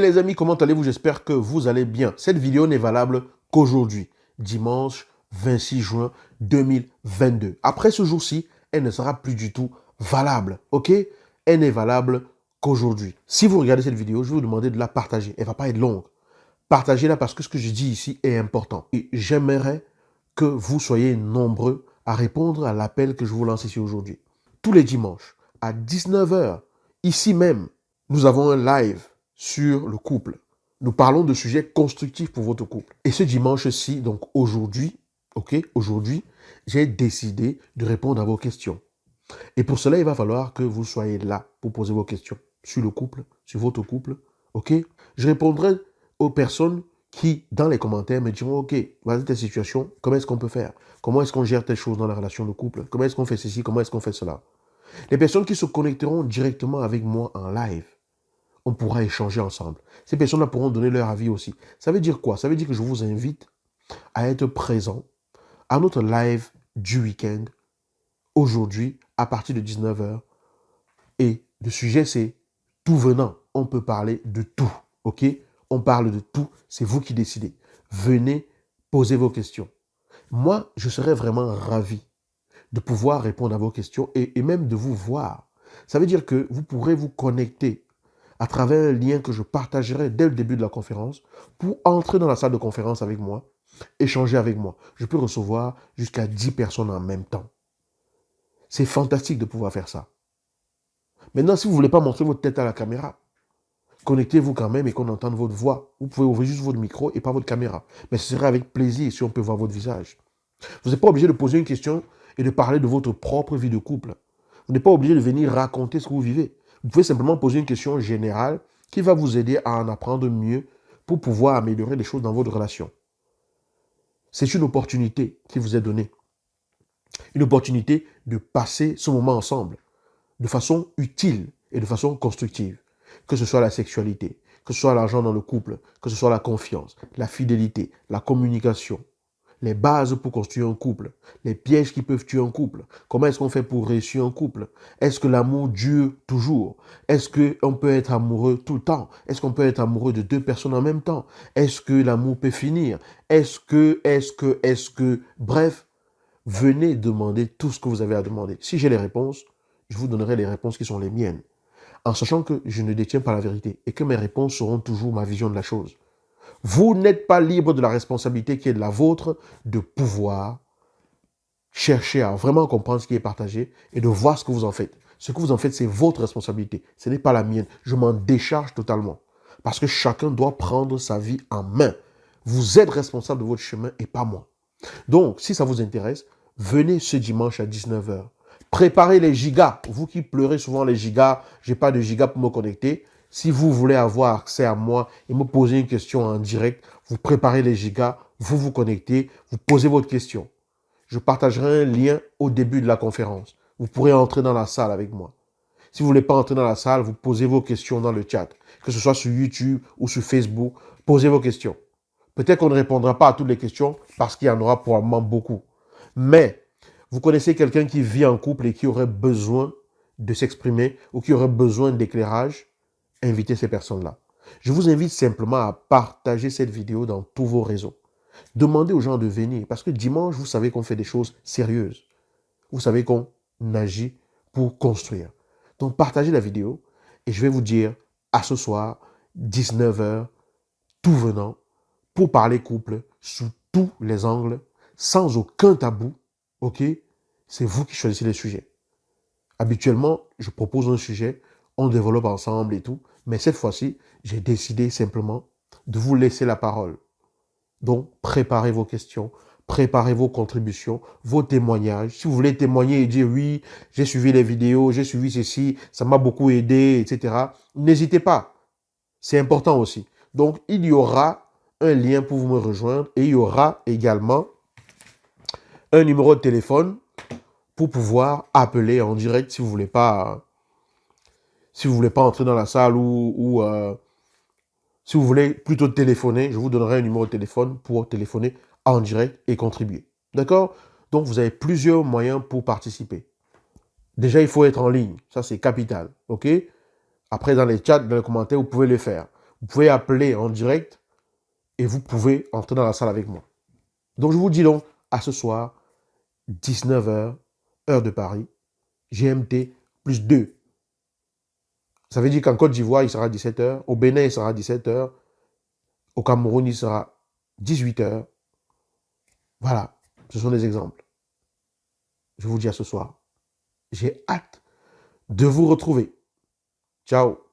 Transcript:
Et les amis, comment allez-vous? J'espère que vous allez bien. Cette vidéo n'est valable qu'aujourd'hui, dimanche 26 juin 2022. Après ce jour-ci, elle ne sera plus du tout valable, ok? Elle n'est valable qu'aujourd'hui. Si vous regardez cette vidéo, je vais vous demander de la partager. Elle ne va pas être longue. Partagez-la parce que ce que je dis ici est important. Et j'aimerais que vous soyez nombreux à répondre à l'appel que je vous lance ici aujourd'hui. Tous les dimanches, à 19 h, ici même, nous avons un live sur le couple. Nous parlons de sujets constructifs pour votre couple. Et ce dimanche-ci, donc aujourd'hui, aujourd'hui, j'ai décidé de répondre à vos questions. Et pour cela, il va falloir que vous soyez là pour poser vos questions sur le couple, sur votre couple, ok? Je répondrai aux personnes qui, dans les commentaires, me diront, ok, voilà ta situation, comment est-ce qu'on peut faire? Comment est-ce qu'on gère telle chose dans la relation de couple? Comment est-ce qu'on fait ceci? Comment est-ce qu'on fait cela? Les personnes qui se connecteront directement avec moi en live, on pourra échanger ensemble. Ces personnes-là pourront donner leur avis aussi. Ça veut dire quoi? Ça veut dire que je vous invite à être présent à notre live du week-end, aujourd'hui, à partir de 19 h. Et le sujet, c'est tout venant. On peut parler de tout, ok? On parle de tout, c'est vous qui décidez. Venez poser vos questions. Moi, je serais vraiment ravi de pouvoir répondre à vos questions et même de vous voir. Ça veut dire que vous pourrez vous connecter à travers un lien que je partagerai dès le début de la conférence pour entrer dans la salle de conférence avec moi, échanger avec moi. Je peux recevoir jusqu'à 10 personnes en même temps. C'est fantastique de pouvoir faire ça. Maintenant, si vous ne voulez pas montrer votre tête à la caméra, connectez-vous quand même et qu'on entende votre voix. Vous pouvez ouvrir juste votre micro et pas votre caméra. Mais ce serait avec plaisir si on peut voir votre visage. Vous n'êtes pas obligé de poser une question et de parler de votre propre vie de couple. Vous n'êtes pas obligé de venir raconter ce que vous vivez. Vous pouvez simplement poser une question générale qui va vous aider à en apprendre mieux pour pouvoir améliorer les choses dans votre relation. C'est une opportunité qui vous est donnée. Une opportunité de passer ce moment ensemble de façon utile et de façon constructive. Que ce soit la sexualité, que ce soit l'argent dans le couple, que ce soit la confiance, la fidélité, la communication, les bases pour construire un couple, les pièges qui peuvent tuer un couple, comment est-ce qu'on fait pour réussir un couple, est-ce que l'amour dure toujours, est-ce qu'on peut être amoureux tout le temps, est-ce qu'on peut être amoureux de deux personnes en même temps, est-ce que l'amour peut finir, bref, venez demander tout ce que vous avez à demander. Si j'ai les réponses, je vous donnerai les réponses qui sont les miennes, en sachant que je ne détiens pas la vérité et que mes réponses seront toujours ma vision de la chose. Vous n'êtes pas libre de la responsabilité qui est de la vôtre de pouvoir chercher à vraiment comprendre ce qui est partagé et de voir ce que vous en faites. Ce que vous en faites, c'est votre responsabilité. Ce n'est pas la mienne. Je m'en décharge totalement. Parce que chacun doit prendre sa vie en main. Vous êtes responsable de votre chemin et pas moi. Donc, si ça vous intéresse, venez ce dimanche à 19 h. Préparez les gigas. Vous qui pleurez souvent les gigas, j'ai pas de gigas pour me connecter. Si vous voulez avoir accès à moi et me poser une question en direct, vous préparez les gigas, vous vous connectez, vous posez votre question. Je partagerai un lien au début de la conférence. Vous pourrez entrer dans la salle avec moi. Si vous ne voulez pas entrer dans la salle, vous posez vos questions dans le chat. Que ce soit sur YouTube ou sur Facebook, posez vos questions. Peut-être qu'on ne répondra pas à toutes les questions parce qu'il y en aura probablement beaucoup. Mais vous connaissez quelqu'un qui vit en couple et qui aurait besoin de s'exprimer ou qui aurait besoin d'éclairage, invitez ces personnes-là. Je vous invite simplement à partager cette vidéo dans tous vos réseaux. Demandez aux gens de venir parce que dimanche, vous savez qu'on fait des choses sérieuses. Vous savez qu'on agit pour construire. Donc, partagez la vidéo et je vais vous dire à ce soir, 19 h, tout venant, pour parler couple sous tous les angles, sans aucun tabou, ok? C'est vous qui choisissez les sujets. Habituellement, je propose un sujet, on développe ensemble et tout, mais cette fois-ci, j'ai décidé simplement de vous laisser la parole. Donc, préparez vos questions, préparez vos contributions, vos témoignages. Si vous voulez témoigner et dire oui, j'ai suivi les vidéos, j'ai suivi ceci, ça m'a beaucoup aidé, etc. N'hésitez pas. C'est important aussi. Donc, il y aura un lien pour vous me rejoindre et il y aura également un numéro de téléphone pour pouvoir appeler en direct si vous voulez pas entrer dans la salle ou si vous voulez plutôt téléphoner, je vous donnerai un numéro de téléphone pour téléphoner en direct et contribuer. D'accord? Donc, vous avez plusieurs moyens pour participer. Déjà, il faut être en ligne. Ça, c'est capital. OK? Après, dans les chats, dans les commentaires, vous pouvez le faire. Vous pouvez appeler en direct et vous pouvez entrer dans la salle avec moi. Donc, je vous dis donc, à ce soir, 19h, heure de Paris, GMT plus 2. Ça veut dire qu'en Côte d'Ivoire, il sera 17h. Au Bénin, il sera 17h. Au Cameroun, il sera 18h. Voilà, ce sont des exemples. Je vous dis à ce soir. J'ai hâte de vous retrouver. Ciao.